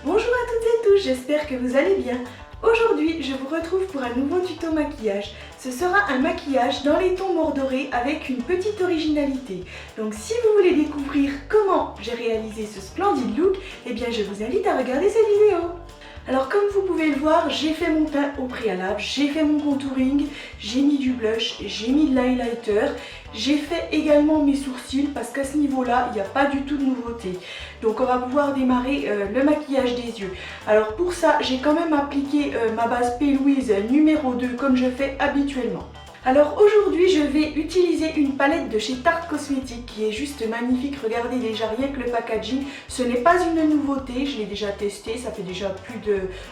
Bonjour à toutes et tous, j'espère que vous allez bien. Aujourd'hui, je vous retrouve pour un nouveau tuto maquillage. Ce sera un maquillage dans les tons mordorés avec une petite originalité. Donc si vous voulez découvrir comment j'ai réalisé ce splendide look, eh bien je vous invite à regarder cette vidéo. Alors comme vous pouvez le voir, j'ai fait mon teint au préalable, j'ai fait mon contouring, j'ai mis du blush, j'ai mis de l'highlighter, j'ai fait également mes sourcils parce qu'à ce niveau-là, il n'y a pas du tout de nouveauté. Donc on va pouvoir démarrer le maquillage des yeux. Alors pour ça, j'ai quand même appliqué ma base P. Louise numéro 2 comme je fais habituellement. Alors aujourd'hui je vais utiliser une palette de chez Tarte Cosmétiques qui est juste magnifique, regardez déjà rien que le packaging, ce n'est pas une nouveauté, je l'ai déjà testée, ça fait déjà plus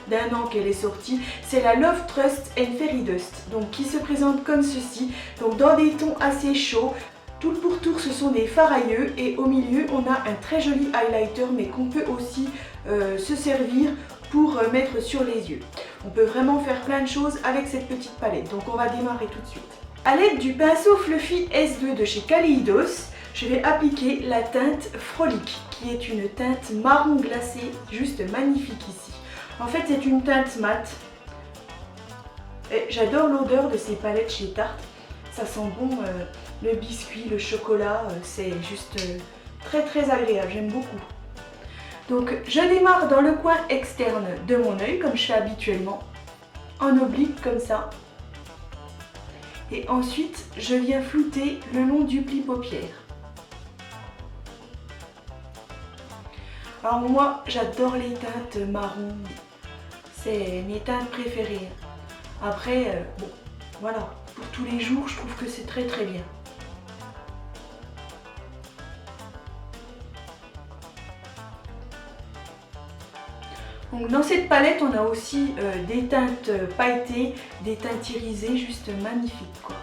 d'un an qu'elle est sortie, c'est la Love Trust and Fairy Dust, donc qui se présente comme ceci, donc dans des tons assez chauds. Tout le pourtour ce sont des fards à yeux et au milieu on a un très joli highlighter mais qu'on peut aussi se servir pour mettre sur les yeux. On peut vraiment faire plein de choses avec cette petite palette, donc on va démarrer tout de suite. A l'aide du pinceau Fluffy S2 de chez Kaleidos, je vais appliquer la teinte Frolic, qui est une teinte marron glacé, juste magnifique ici. En fait c'est une teinte mate, et j'adore l'odeur de ces palettes chez Tarte, ça sent bon le biscuit, le chocolat, c'est juste très agréable, j'aime beaucoup. Donc je démarre dans le coin externe de mon œil comme je fais habituellement, en oblique comme ça. Et ensuite je viens flouter le long du pli paupière. Alors moi j'adore les teintes marron, c'est mes teintes préférées. Après, bon voilà, pour tous les jours je trouve que c'est très bien. Donc dans cette palette, on a aussi des teintes pailletées, des teintes irisées, juste magnifiques quoi.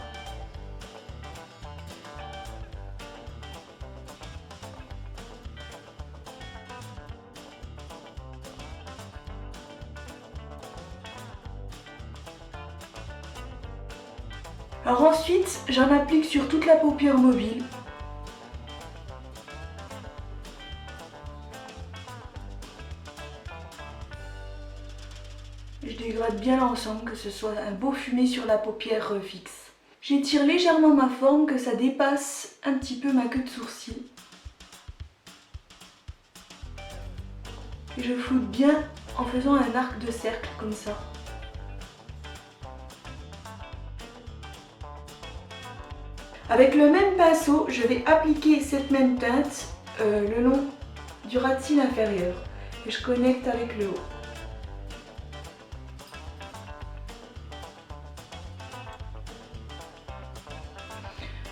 Alors ensuite, j'en applique sur toute la paupière mobile. Je dégrade bien l'ensemble, que ce soit un beau fumé sur la paupière fixe. J'étire légèrement ma forme, que ça dépasse un petit peu ma queue de sourcil. Et je floute bien en faisant un arc de cercle comme ça. Avec le même pinceau, je vais appliquer cette même teinte le long du ras de cils inférieur. Et je connecte avec le haut.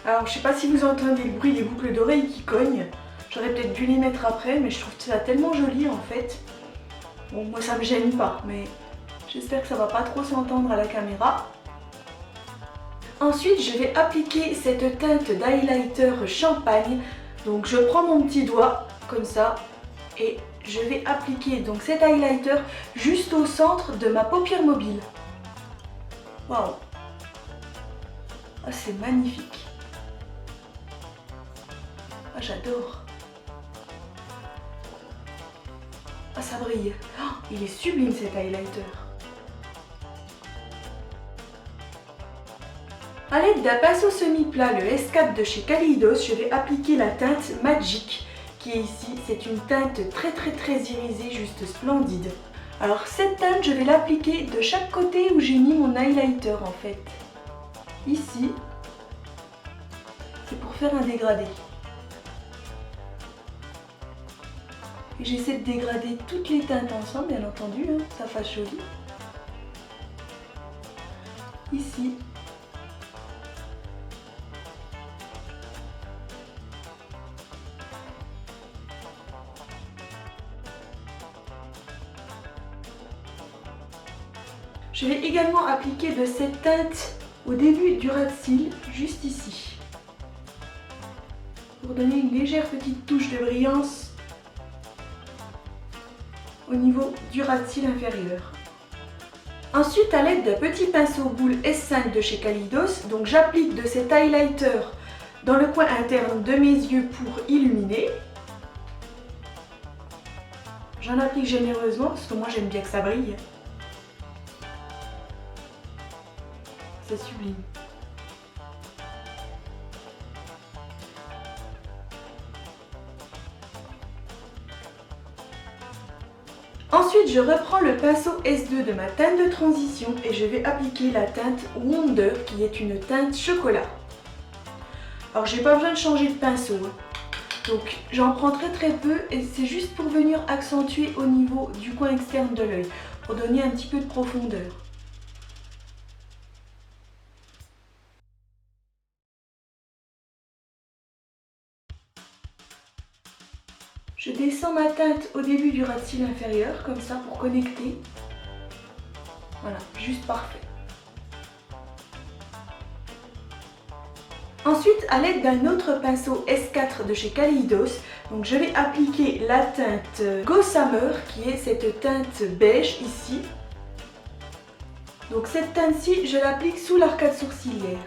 Alors je sais pas si vous entendez le bruit des boucles d'oreilles qui cognent. J'aurais peut-être dû les mettre après, mais je trouve ça tellement joli en fait. Bon, moi ça me gêne pas, mais j'espère que ça va pas trop s'entendre à la caméra. Ensuite je vais appliquer cette teinte d'highlighter champagne. Donc je prends mon petit doigt comme ça et je vais appliquer donc cet highlighter juste au centre de ma paupière mobile. Waouh! Ah, c'est magnifique! Ah, j'adore. Ah, ça brille. Oh, il est sublime cet highlighter. A l'aide d'un pinceau semi-plat, le S4 de chez Kaleidos, je vais appliquer la teinte Magic qui est ici. C'est une teinte très irisée, juste splendide. Alors cette teinte, je vais l'appliquer de chaque côté où j'ai mis mon highlighter en fait. Ici, c'est pour faire un dégradé. Et j'essaie de dégrader toutes les teintes ensemble, bien entendu, hein, ça fasse joli. Ici. Je vais également appliquer de cette teinte au début du ras de cils, juste ici. Pour donner une légère petite touche de brillance au niveau du ras de cils inférieur. Ensuite, à l'aide d'un petit pinceau boule S5 de chez Kaleidos, donc j'applique de cet highlighter dans le coin interne de mes yeux pour illuminer. J'en applique généreusement parce que moi j'aime bien que ça brille. C'est sublime. Ensuite, je reprends le pinceau S2 de ma teinte de transition et je vais appliquer la teinte Wonder qui est une teinte chocolat. Alors, j'ai pas besoin de changer de pinceau, hein. Donc j'en prends très peu et c'est juste pour venir accentuer au niveau du coin externe de l'œil, pour donner un petit peu de profondeur. Je descends ma teinte au début du ras de cils inférieur, comme ça pour connecter. Voilà, juste parfait. Ensuite, à l'aide d'un autre pinceau S4 de chez Kaleidos, donc je vais appliquer la teinte Gossamer, qui est cette teinte beige ici. Donc cette teinte-ci, je l'applique sous l'arcade sourcilière.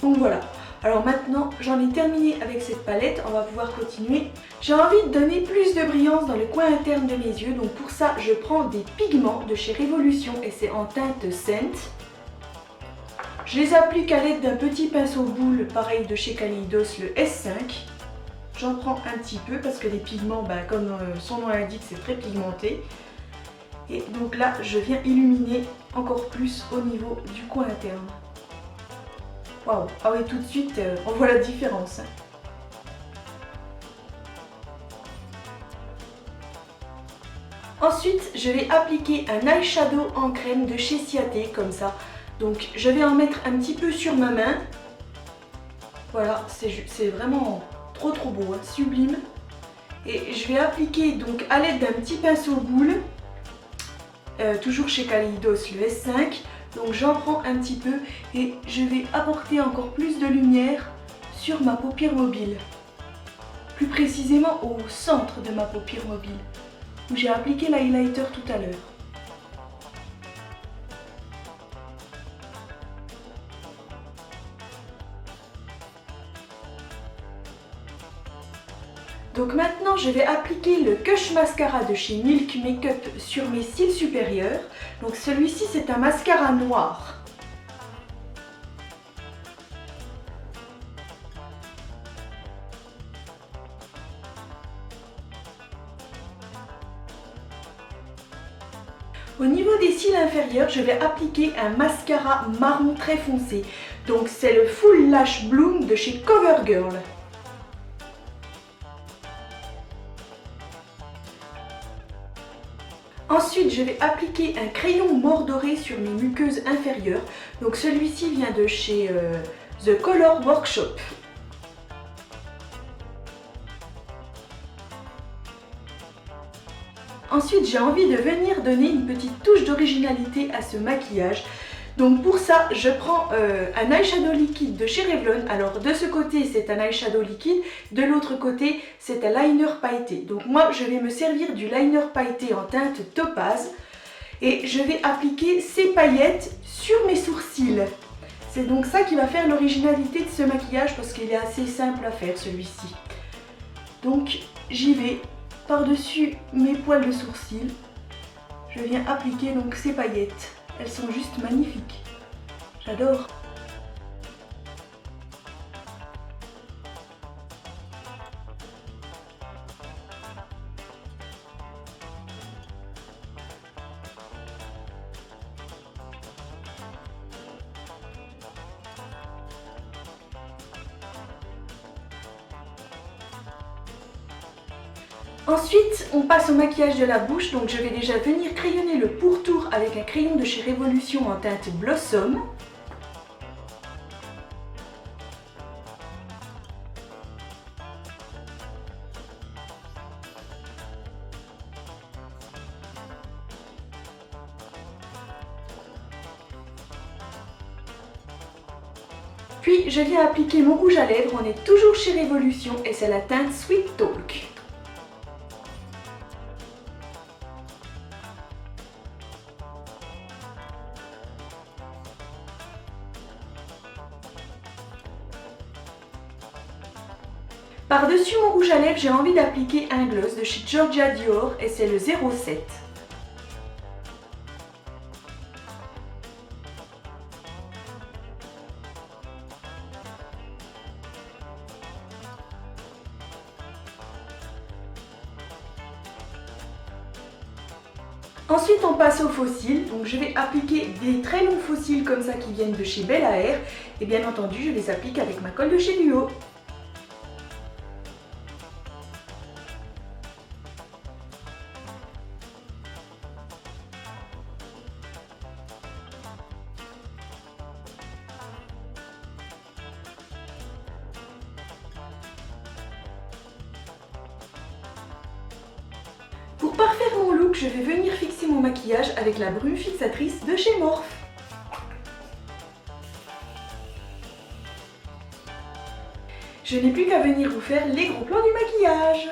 Donc voilà. Alors maintenant, j'en ai terminé avec cette palette, on va pouvoir continuer. J'ai envie de donner plus de brillance dans le coin interne de mes yeux, donc pour ça, je prends des pigments de chez Révolution et c'est en teinte Scent. Je les applique à l'aide d'un petit pinceau boule, pareil de chez Kaleidos, le S5. J'en prends un petit peu parce que les pigments, comme son nom l'indique, c'est très pigmenté. Et donc là, je viens illuminer encore plus au niveau du coin interne. Waouh, ah oui, tout de suite, on voit la différence. Ensuite, je vais appliquer un eyeshadow en crème de chez Ciaté, comme ça. Donc, je vais en mettre un petit peu sur ma main. Voilà, c'est vraiment trop beau, hein, sublime. Et je vais appliquer donc à l'aide d'un petit pinceau boule, toujours chez Kaleidos, le S5. Donc j'en prends un petit peu et je vais apporter encore plus de lumière sur ma paupière mobile. Plus précisément au centre de ma paupière mobile, où j'ai appliqué l'highlighter tout à l'heure. Donc maintenant je vais appliquer le Kush Mascara de chez Milk Makeup sur mes cils supérieurs. Donc celui-ci c'est un mascara noir. Au niveau des cils inférieurs, je vais appliquer un mascara marron très foncé. Donc c'est le Full Lash Bloom de chez CoverGirl. Ensuite, je vais appliquer un crayon mordoré sur mes muqueuses inférieures. Donc celui-ci vient de chez The Color Workshop. Ensuite, j'ai envie de venir donner une petite touche d'originalité à ce maquillage. Donc pour ça, je prends un eyeshadow liquide de chez Revlon. Alors de ce côté, c'est un eyeshadow liquide. De l'autre côté, c'est un liner pailleté. Donc moi, je vais me servir du liner pailleté en teinte topaz. Et je vais appliquer ces paillettes sur mes sourcils. C'est donc ça qui va faire l'originalité de ce maquillage parce qu'il est assez simple à faire celui-ci. Donc j'y vais par-dessus mes poils de sourcils. Je viens appliquer donc ces paillettes. Elles sont juste magnifiques. J'adore. Ensuite, on passe au maquillage de la bouche, donc je vais déjà venir crayonner le pourtour avec un crayon de chez Révolution en teinte Blossom. Puis je viens appliquer mon rouge à lèvres, on est toujours chez Révolution et c'est la teinte Sweet Talk. Par-dessus mon rouge à lèvres, j'ai envie d'appliquer un gloss de chez Georgia Dior et c'est le 07. Ensuite on passe aux faux cils, donc je vais appliquer des très longs faux cils comme ça qui viennent de chez Bella Hair et bien entendu je les applique avec ma colle de chez Duo. Pour parfaire mon look, je vais venir fixer mon maquillage avec la brume fixatrice de chez Morphe. Je n'ai plus qu'à venir vous faire les gros plans du maquillage.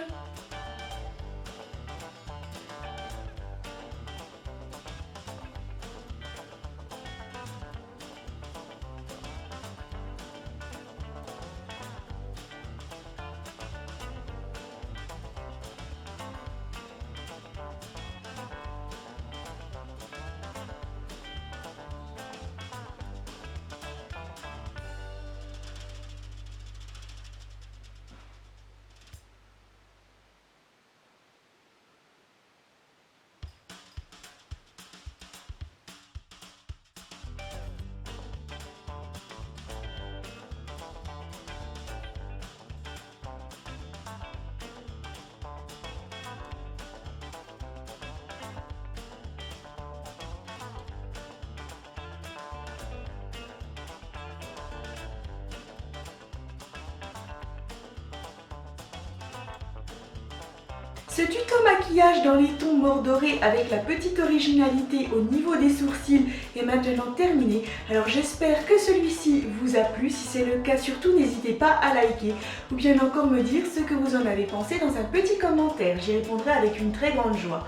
Ce tuto maquillage dans les tons mordorés avec la petite originalité au niveau des sourcils est maintenant terminé. Alors j'espère que celui-ci vous a plu. Si c'est le cas, surtout n'hésitez pas à liker ou bien encore me dire ce que vous en avez pensé dans un petit commentaire. J'y répondrai avec une très grande joie.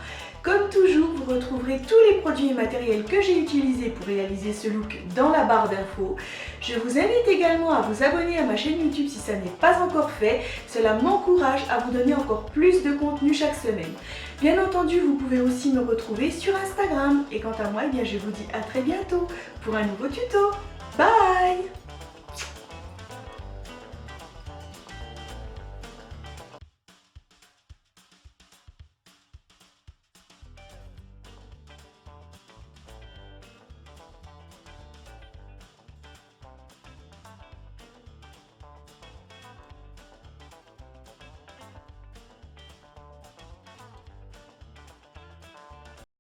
Comme toujours, vous retrouverez tous les produits et matériels que j'ai utilisés pour réaliser ce look dans la barre d'infos. Je vous invite également à vous abonner à ma chaîne YouTube si ça n'est pas encore fait. Cela m'encourage à vous donner encore plus de contenu chaque semaine. Bien entendu, vous pouvez aussi me retrouver sur Instagram. Et quant à moi, eh bien, je vous dis à très bientôt pour un nouveau tuto. Bye!